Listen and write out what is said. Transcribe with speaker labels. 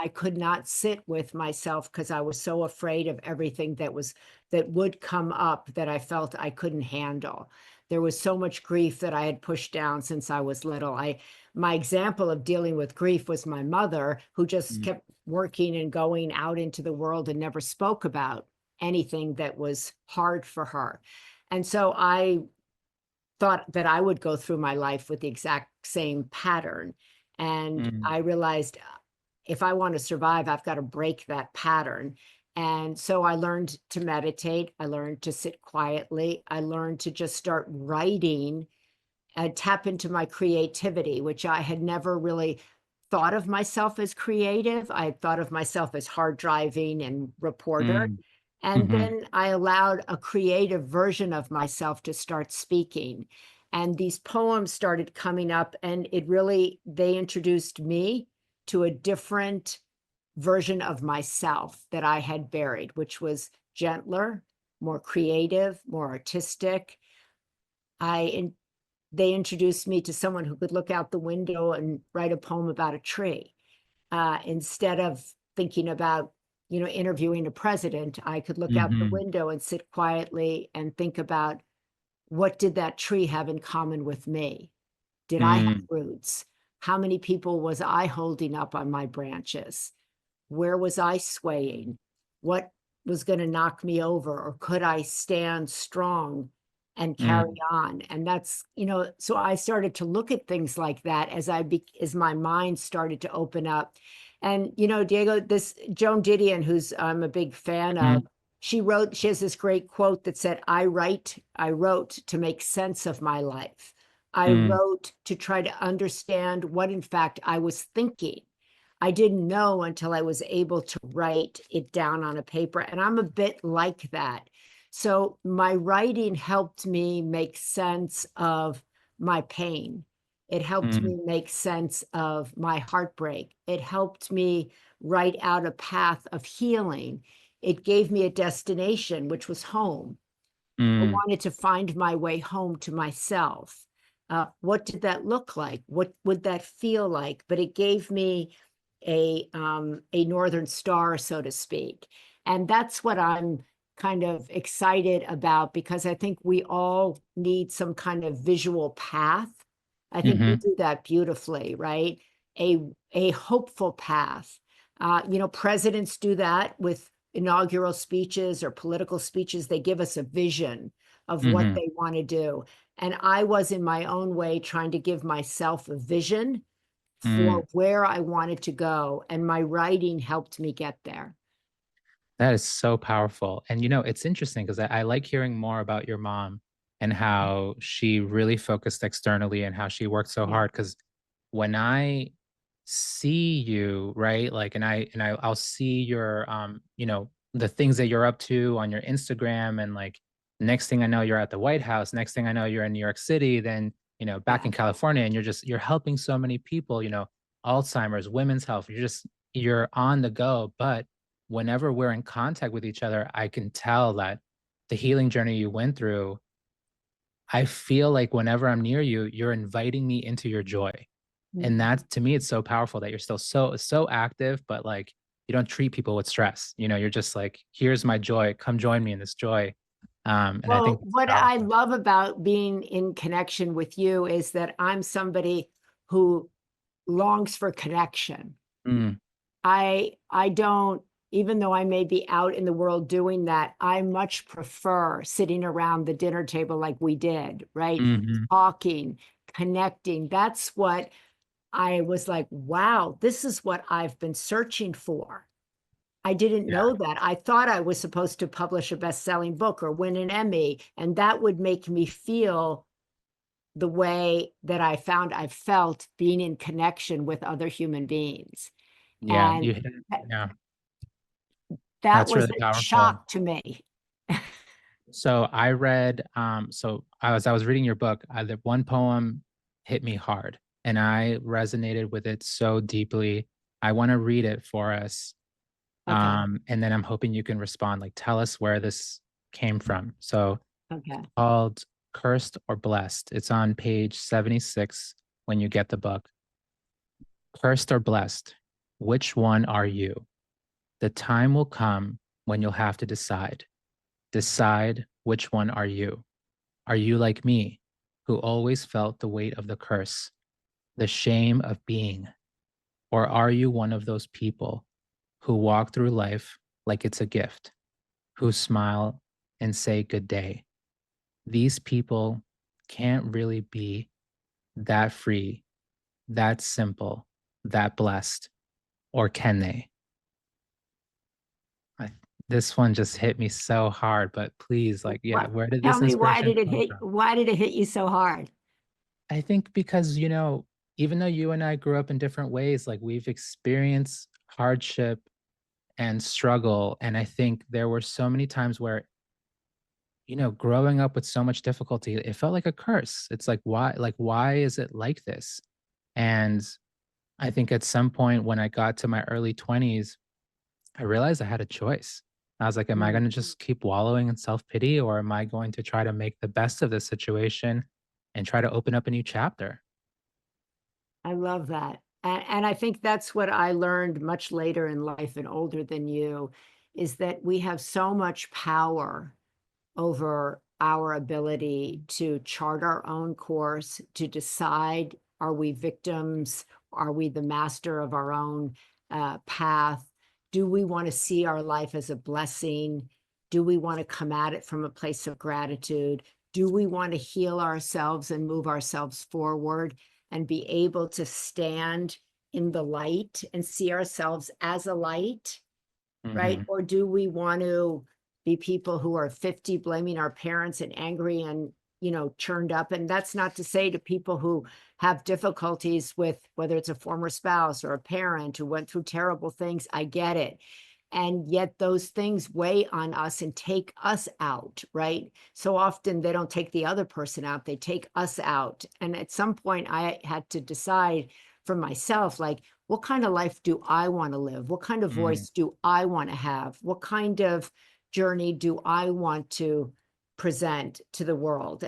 Speaker 1: I could not sit with myself because I was so afraid of everything that would come up that I felt I couldn't handle. There was so much grief that I had pushed down since I was little. My example of dealing with grief was my mother, who just
Speaker 2: Mm,
Speaker 1: kept working and going out into the world and never spoke about anything that was hard for her. And so I thought that I would go through my life with the exact same pattern. And
Speaker 2: mm,
Speaker 1: I realized if I want to survive, I've got to break that pattern. And so I learned to meditate. I learned to sit quietly. I learned to just start writing and tap into my creativity, which I had never really thought of myself as creative. I thought of myself as hard driving and reporter.
Speaker 2: mm,
Speaker 1: And
Speaker 2: mhm,
Speaker 1: then I allowed a creative version of myself to start speaking. And these poems started coming up, and they introduced me to a different version of myself that I had buried, which was gentler, more creative, more artistic. I They introduced me to someone who could look out the window and write a poem about a tree. Instead of thinking about, interviewing a president, I could look out the
Speaker 2: mhm,
Speaker 1: window and sit quietly and think about, what did that tree have in common with me? Did I have
Speaker 2: mm,
Speaker 1: roots? How many people was I holding up on my branches? Where was I swaying? What was going to knock me over? Or could I stand strong and carry
Speaker 2: mm,
Speaker 1: on? And so I started to look at things like that as my mind started to open up. And, Diego, this Joan Didion, who's I'm a big fan of,
Speaker 2: mm,
Speaker 1: she has this great quote that said, I wrote to make sense of my life. I
Speaker 2: mm,
Speaker 1: wrote to try to understand what, in fact, I was thinking. I didn't know until I was able to write it down on a paper. And I'm a bit like that. So my writing helped me make sense of my pain. It helped
Speaker 2: mm,
Speaker 1: me make sense of my heartbreak. It helped me write out a path of healing. It gave me a destination, which was home. I
Speaker 2: mm.
Speaker 1: wanted to find my way home to myself. What did that look like? What would that feel like? But it gave me a northern star, so to speak, and that's what I'm kind of excited about, because I think we all need some kind of visual path. I think you
Speaker 2: Mhm,
Speaker 1: do that beautifully, right? A hopeful path. Presidents do that with inaugural speeches or political speeches. They give us a vision of what
Speaker 2: mhm,
Speaker 1: they want to do. And I was, in my own way, trying to give myself a vision
Speaker 2: mm.
Speaker 1: for where I wanted to go, and my writing helped me get there.
Speaker 2: That is so powerful. And it's interesting because I like hearing more about your mom and how she really focused externally and how she worked so
Speaker 1: Yeah.
Speaker 2: hard. Because when I see you, right, like, I'll see your, the things that you're up to on your Instagram, and like, next thing I know, you're at the White House. Next thing I know, you're in New York City. Then back
Speaker 1: Yeah.
Speaker 2: in California, and you're helping so many people. Alzheimer's, women's health. You're on the go, but whenever we're in contact with each other, I can tell that the healing journey you went through, I feel like whenever I'm near you, you're inviting me into your joy. And
Speaker 1: Mhm.
Speaker 2: that, to me, it's so powerful that you're still so active, but like, you don't treat people with stress. You're just like, here's my joy. Come join me in this joy. And I
Speaker 1: Well,
Speaker 2: think it's
Speaker 1: what I
Speaker 2: powerful.
Speaker 1: love about being in connection with you is that I'm somebody who longs for connection.
Speaker 2: Mm,
Speaker 1: I don't, even though I may be out in the world doing that, I much prefer sitting around the dinner table like we did, right?
Speaker 2: mhm,
Speaker 1: Talking, connecting. That's what I was like, wow, this is what I've been searching for. I didn't
Speaker 2: yeah.
Speaker 1: know that. I thought I was supposed to publish a best-selling book or win an Emmy, and that would make me feel the way that I felt being in connection with other human beings.
Speaker 2: Yeah.
Speaker 1: And that,
Speaker 2: Yeah.
Speaker 1: that
Speaker 2: That's
Speaker 1: was
Speaker 2: really
Speaker 1: a
Speaker 2: powerful.
Speaker 1: shock to me.
Speaker 2: So I read, so I was reading your book. The one poem hit me hard, and I resonated with it so deeply. I want to read it for us,
Speaker 1: Okay.
Speaker 2: and then I'm hoping you can respond. Like, tell us where this came from. So,
Speaker 1: Okay.
Speaker 2: called "Cursed or Blessed." It's on page 76 when you get the book. Cursed or blessed. which one are you? The time will come when you'll have to decide. Decide which one are you? Are you like me, who always felt the weight of the curse, the shame of being? Or are you one of those people who walk through life like it's a gift, who smile and say good day? These people can't really be that free, that simple, that blessed, or can they? I, this one just hit me so hard, but please, like, yeah,
Speaker 1: What?
Speaker 2: where did
Speaker 1: Tell
Speaker 2: this
Speaker 1: me, why
Speaker 2: inspiration
Speaker 1: did it
Speaker 2: come
Speaker 1: hit?
Speaker 2: from?
Speaker 1: Why did it hit you so hard?
Speaker 2: I think because, even though you and I grew up in different ways, like we've experienced hardship and struggle. And I think there were so many times where, growing up with so much difficulty, it felt like a curse. It's like, why is it like this? And I think at some point when I got to my early 20s, I realized I had a choice. I was like, am I
Speaker 1: Mm.
Speaker 2: going to just keep wallowing in self pity, or am I going to try to make the best of this situation and try to open up a new chapter?
Speaker 1: I love that. And I think that's what I learned much later in life and older than you, is that we have so much power over our ability to chart our own course, to decide, are we victims? Are we the master of our own path? Do we want to see our life as a blessing? Do we want to come at it from a place of gratitude? Do we want to heal ourselves and move ourselves forward and be able to stand in the light and see ourselves as a light? Right?
Speaker 2: Hmm.
Speaker 1: Or do we want to be people who are 50 blaming our parents and angry and, churned up? And that's not to say to people who have difficulties with whether it's a former spouse or a parent who went through terrible things. I get it. And yet those things weigh on us and take us out, right? So often they don't take the other person out, they take us out. And at some point I had to decide for myself, like, what kind of life do I want to live? What kind of
Speaker 2: Hmm.
Speaker 1: voice do I want to have? What kind of journey do I want to present to the world?